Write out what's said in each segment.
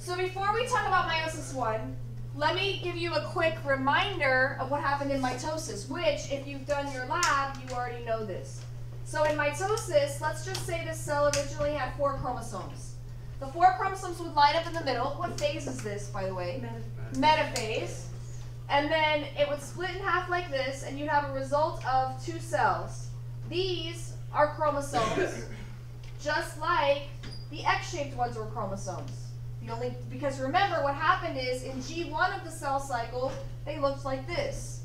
So before we talk about Meiosis One, let me give you a quick reminder of what happened in mitosis, which, if you've done your lab, you already know this. So in mitosis, let's just say this cell originally had 4 chromosomes. The 4 chromosomes would line up in the middle. What phase is this, by the way? Metaphase. And then it would split in half like this, and you'd have a result of 2 cells. These are chromosomes, just like the X-shaped ones were chromosomes. Because remember, what happened is in G1 of the cell cycle, they looked like this.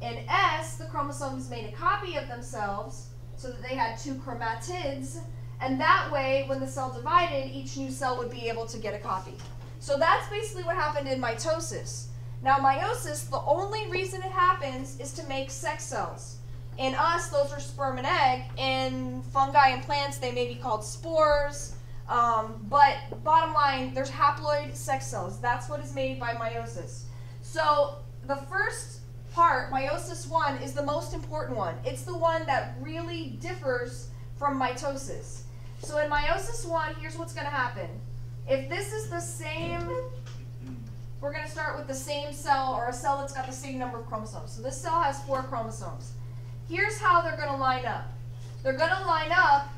In S, the chromosomes made a copy of themselves so that they had 2 chromatids, and that way, when the cell divided, each new cell would be able to get a copy. So that's basically what happened in mitosis. Now, meiosis, the only reason it happens is to make sex cells. In us, those are sperm and egg. In fungi and plants, they may be called spores. But bottom line, there's haploid sex cells. That's what is made by meiosis. So the first part, Meiosis One, is the most important one. It's the one that really differs from mitosis. So in Meiosis One, here's what's going to happen. If this is the same, we're going to start with the same cell, or a cell that's got the same number of chromosomes. So this cell has 4 chromosomes. Here's how they're going to line up. They're going to line up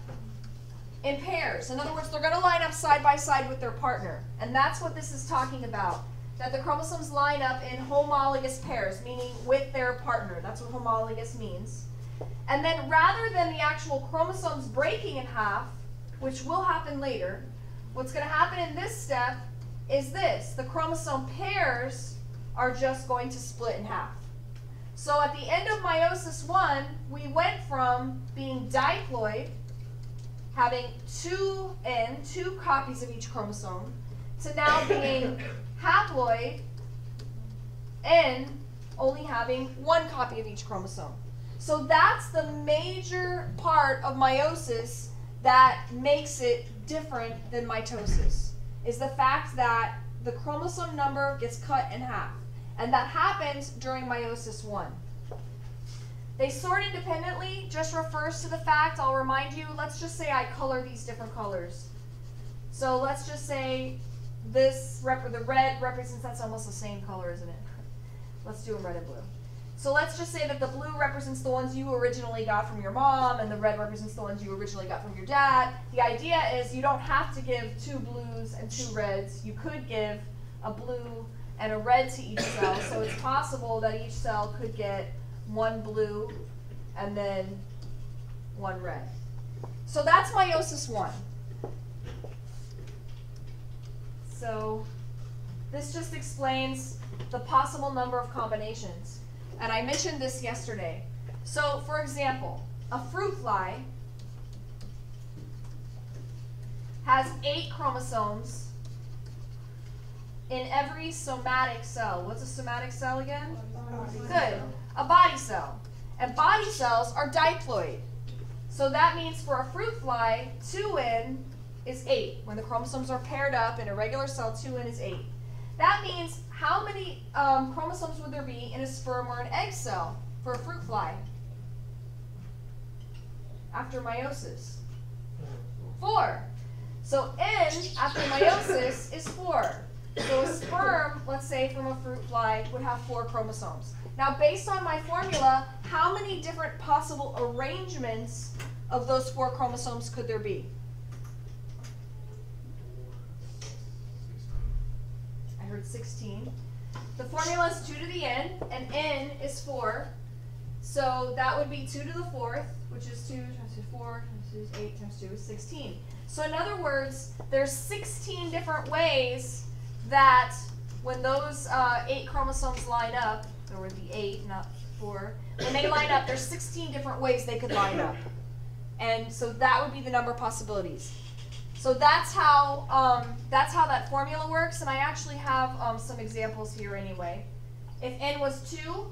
in pairs. In other words, they're going to line up side by side with their partner. And that's what this is talking about, that the chromosomes line up in homologous pairs, meaning with their partner. That's what homologous means. And then rather than the actual chromosomes breaking in half, which will happen later, what's going to happen in this step is this. The chromosome pairs are just going to split in half. So at the end of Meiosis One, we went from being diploid, having 2 copies of each chromosome, to now being haploid, N, only having 1 copy of each chromosome. So that's the major part of meiosis that makes it different than mitosis, is the fact that the chromosome number gets cut in half. And that happens during Meiosis One. They sort independently just refers to the fact, I'll remind you, let's just say I color these different colors. So let's just say the red represents, that's almost the same color, isn't it? Let's do a red and blue. So let's just say that the blue represents the ones you originally got from your mom, and the red represents the ones you originally got from your dad. The idea is you don't have to give 2 blues and 2 reds. You could give a blue and a red to each cell, so it's possible that each cell could get 1 blue and then 1 red. So that's Meiosis One. So this just explains the possible number of combinations. And I mentioned this yesterday. So for example, a fruit fly has 8 chromosomes in every somatic cell. What's a somatic cell again? Good. A body cell. And body cells are diploid. So that means for a fruit fly, 2N is 8. When the chromosomes are paired up in a regular cell, 2N is 8. That means how many chromosomes would there be in a sperm or an egg cell for a fruit fly after meiosis? 4. So N after meiosis is 4. So a sperm, let's say from a fruit fly, would have 4 chromosomes. Now based on my formula, how many different possible arrangements of those 4 chromosomes could there be? I heard 16. The formula is 2 to the n, and n is 4. So that would be 2 to the 4th, which is 2 times 2 is 4, times 2 is 8, times 2 is 16. So in other words, there's 16 different ways that when those 8 chromosomes line up, there would be 8, not 4, when they line up, there's 16 different ways they could line up. And so that would be the number of possibilities. So that's how that formula works, and I actually have some examples here anyway. If n was 2,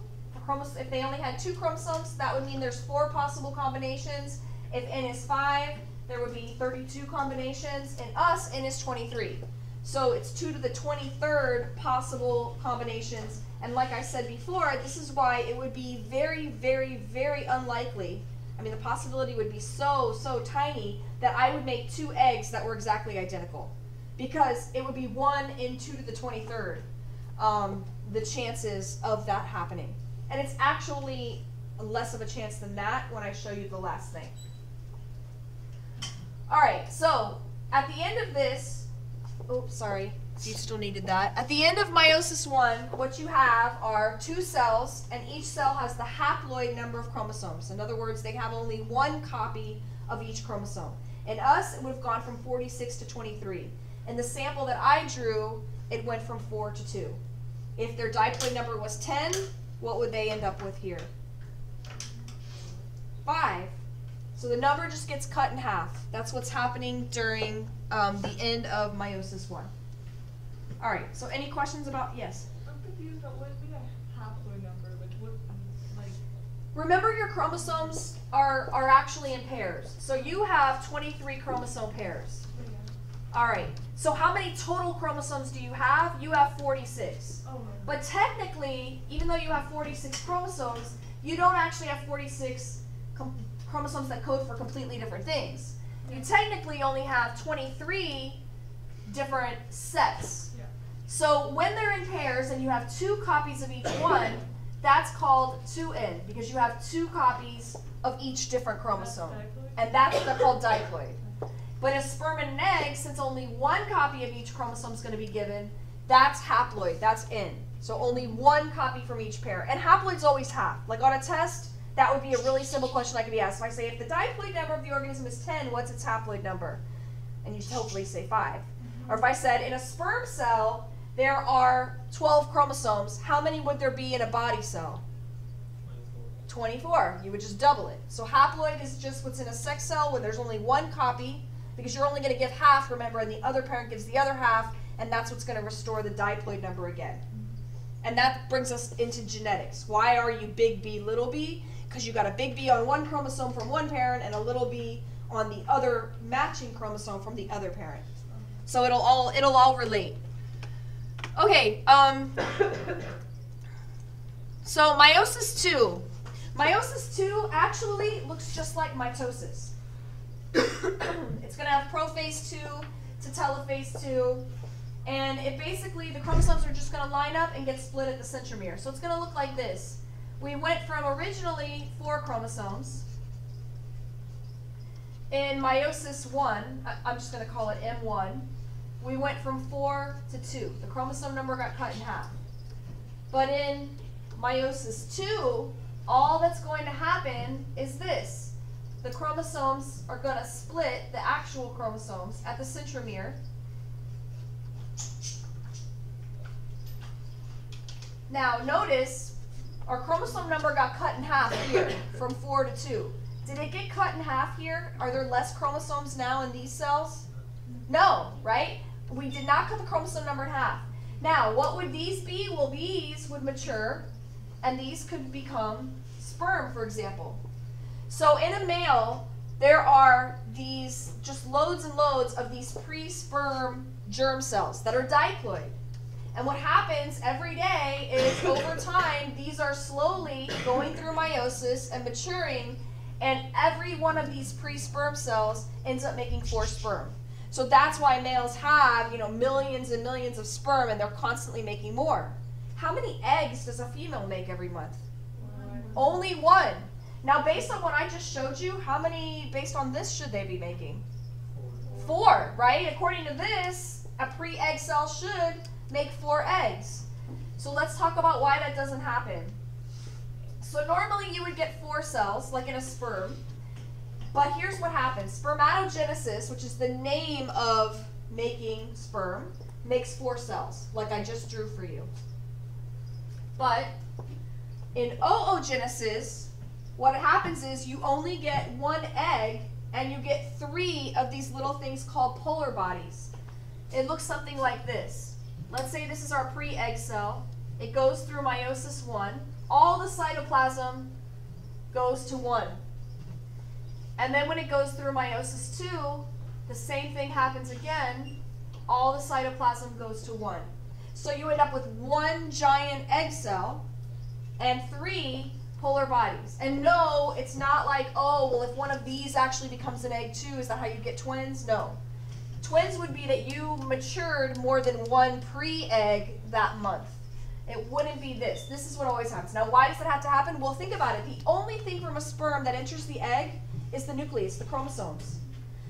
if they only had 2 chromosomes, that would mean there's 4 possible combinations. If n is 5, there would be 32 combinations. In us, n is 23. So it's 2 to the 23rd possible combinations. And like I said before, this is why it would be very, very, very unlikely. I mean, the possibility would be so, so tiny that I would make 2 eggs that were exactly identical. because it would be 1 in 2 to the 23rd, the chances of that happening. And it's actually less of a chance than that when I show you the last thing. All right, so at the end of this, oops, sorry, you still needed that. At the end of meiosis 1, what you have are 2 cells, and each cell has the haploid number of chromosomes. In other words, they have only 1 copy of each chromosome. In us, it would have gone from 46 to 23. In the sample that I drew, it went from 4 to 2. If their diploid number was 10, what would they end up with here? 5. So the number just gets cut in half. That's what's happening during the end of meiosis 1. All right, so any questions about, yes? I'm confused about what would be a haploid number, like. Remember, your chromosomes are actually in pairs. So you have 23 chromosome pairs. Yeah. All right, so how many total chromosomes do you have? You have 46. Oh, no. But technically, even though you have 46 chromosomes, you don't actually have 46 chromosomes that code for completely different things. You technically only have 23 different sets. Yeah. So when they're in pairs and you have 2 copies of each one, that's called 2N, because you have 2 copies of each different chromosome. And that's called diploid. But a sperm and an egg, since only 1 copy of each chromosome is going to be given, that's haploid, that's N. So only 1 copy from each pair. And haploid's always half. Like on a test, that would be a really simple question I could be asked. If I say, if the diploid number of the organism is 10, what's its haploid number? And you should hopefully say 5. Mm-hmm. Or if I said, in a sperm cell, there are 12 chromosomes, how many would there be in a body cell? 24. You would just double it. So haploid is just what's in a sex cell when there's only 1 copy, because you're only going to give half, remember, and the other parent gives the other half, and that's what's going to restore the diploid number again. And that brings us into genetics. Why are you big B, little b? Because you got a big B on 1 chromosome from 1 parent and a little b on the other matching chromosome from the other parent. So it'll all relate. Okay, so meiosis 2. Meiosis 2 actually looks just like mitosis. It's going to have prophase 2 to telophase 2. And it basically, the chromosomes are just going to line up and get split at the centromere. So it's going to look like this. We went from originally 4 chromosomes. In meiosis 1, I'm just going to call it M1, we went from 4 to 2. The chromosome number got cut in half. But in meiosis 2, all that's going to happen is this. The chromosomes are going to split, the actual chromosomes, at the centromere. Now, notice our chromosome number got cut in half here from 4 to 2. Did it get cut in half here? Are there less chromosomes now in these cells? No, right? We did not cut the chromosome number in half. Now, what would these be? Well, these would mature, and these could become sperm, for example. So in a male, there are these just loads and loads of these pre-sperm germ cells that are diploid. And what happens every day is, over time, these are slowly going through meiosis and maturing, and every one of these pre-sperm cells ends up making 4 sperm. So that's why males have, millions and millions of sperm, and they're constantly making more. How many eggs does a female make every month? 1. Only 1. Now, based on what I just showed you, how many, based on this, should they be making? 4, right? According to this, a pre-egg cell should make 4 eggs. So let's talk about why that doesn't happen. So normally you would get 4 cells, like in a sperm. But here's what happens. Spermatogenesis, which is the name of making sperm, makes 4 cells, like I just drew for you. But in oogenesis, what happens is you only get 1 egg, and you get 3 of these little things called polar bodies. It looks something like this. Let's say this is our pre-egg cell. It goes through meiosis 1. All the cytoplasm goes to 1. And then when it goes through meiosis 2, the same thing happens again. All the cytoplasm goes to 1. So you end up with 1 giant egg cell and 3 polar bodies. And no, it's not like, oh, well, if one of these actually becomes an egg too, is that how you get twins? No. Twins would be that you matured more than one pre-egg that month. It wouldn't be this. This is what always happens. Now, why does it have to happen? Well, think about it. The only thing from a sperm that enters the egg is the nucleus, the chromosomes.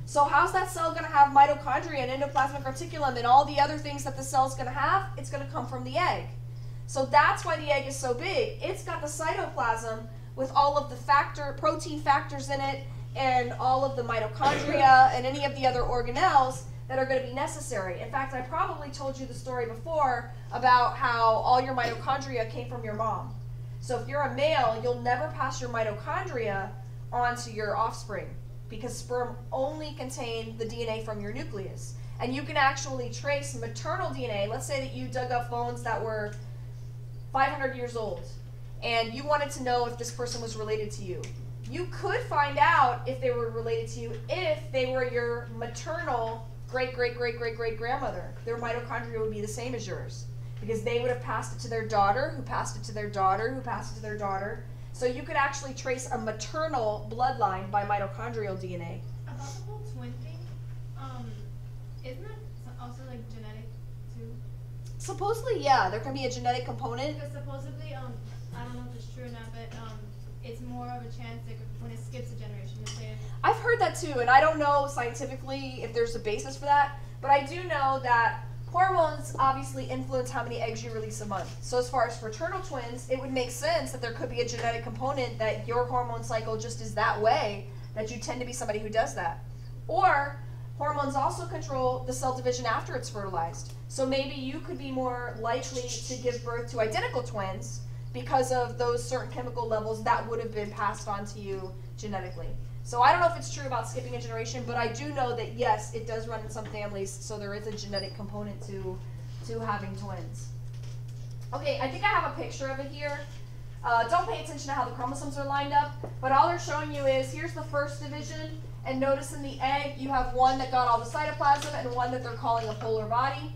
So how's that cell going to have mitochondria and endoplasmic reticulum and all the other things that the cell's going to have? It's going to come from the egg. So that's why the egg is so big. It's got the cytoplasm with all of the protein factors in it and all of the mitochondria and any of the other organelles that are going to be necessary. In fact, I probably told you the story before about how all your mitochondria came from your mom. So if you're a male, you'll never pass your mitochondria on to your offspring because sperm only contain the DNA from your nucleus. And you can actually trace maternal DNA. Let's say that you dug up bones that were 500 years old and you wanted to know if this person was related to you. You could find out if they were related to you if they were your maternal great-great-great-great-great-grandmother. Their mitochondria would be the same as yours because they would have passed it to their daughter, who passed it to their daughter, who passed it to their daughter. So you could actually trace a maternal bloodline by mitochondrial DNA. About the whole twin thing, isn't that also like genetic too? Supposedly, yeah, there can be a genetic component. Because supposedly, I don't know if it's true or not, but it's more of a chance like when it skips a generation. I've heard that too, and I don't know scientifically if there's a basis for that, but I do know that hormones obviously influence how many eggs you release a month. So as far as fraternal twins, it would make sense that there could be a genetic component that your hormone cycle just is that way, that you tend to be somebody who does that. Or hormones also control the cell division after it's fertilized. So maybe you could be more likely to give birth to identical twins because of those certain chemical levels that would have been passed on to you genetically. So I don't know if it's true about skipping a generation, but I do know that yes, it does run in some families, so there is a genetic component to having twins. Okay, I think I have a picture of it here. Don't pay attention to how the chromosomes are lined up, but all they're showing you is, here's the first division, and notice in the egg you have one that got all the cytoplasm and one that they're calling a polar body.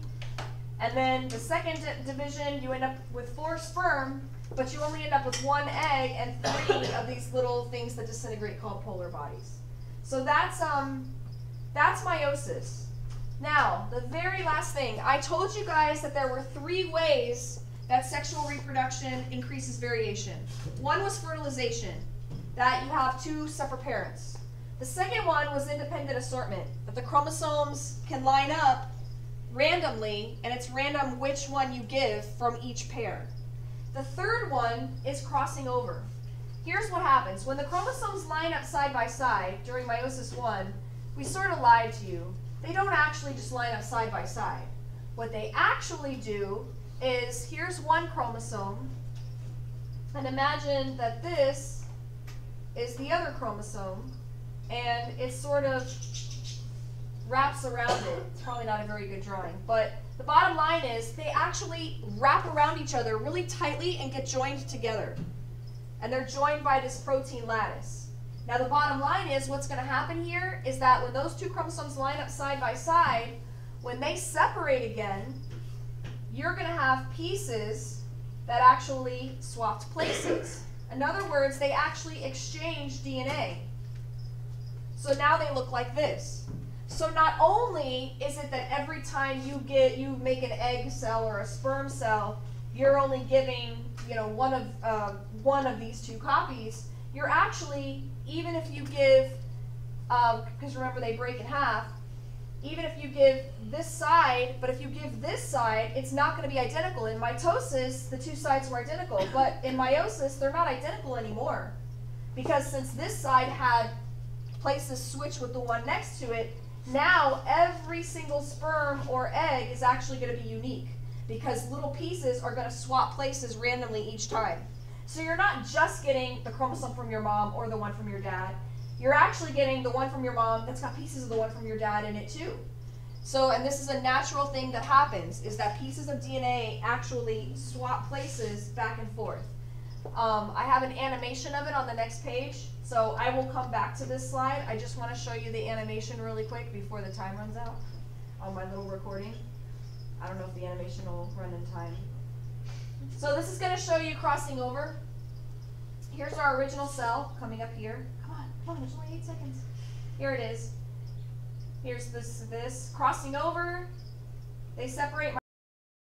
And then the second division, you end up with 4 sperm, but you only end up with 1 egg and 3 of these little things that disintegrate called polar bodies. So that's meiosis. Now, the very last thing, I told you guys that there were 3 ways that sexual reproduction increases variation. One was fertilization, that you have 2 separate parents. The second one was independent assortment, that the chromosomes can line up randomly, and it's random which one you give from each pair. The third one is crossing over. Here's what happens. When the chromosomes line up side by side during Meiosis One, we sort of lied to you. They don't actually just line up side by side. What they actually do is, here's one chromosome, and imagine that this is the other chromosome, and it sort of wraps around it. It's probably not a very good drawing, but the bottom line is they actually wrap around each other really tightly and get joined together. And they're joined by this protein lattice. Now the bottom line is what's going to happen here is that when those 2 chromosomes line up side by side, when they separate again, you're going to have pieces that actually swapped places. In other words, they actually exchange DNA. So now they look like this. So not only is it that every time you make an egg cell or a sperm cell, you're only giving, one of these 2 copies, you're actually, even if you give, because remember they break in half, even if you give this side, but if you give this side, it's not going to be identical. In mitosis, the 2 sides were identical, but in meiosis, they're not identical anymore. Because since this side had places switch with the one next to it, now every single sperm or egg is actually going to be unique because little pieces are going to swap places randomly each time. So you're not just getting the chromosome from your mom or the one from your dad. You're actually getting the one from your mom that's got pieces of the one from your dad in it too. So, and this is a natural thing that happens, is that pieces of DNA actually swap places back and forth. I have an animation of it on the next page, so I will come back to this slide. I just want to show you the animation really quick before the time runs out on my little recording. I don't know if the animation will run in time. So this is going to show you crossing over. Here's our original cell coming up here. Come on, there's only 8 seconds. Here it is. Here's this crossing over. They separate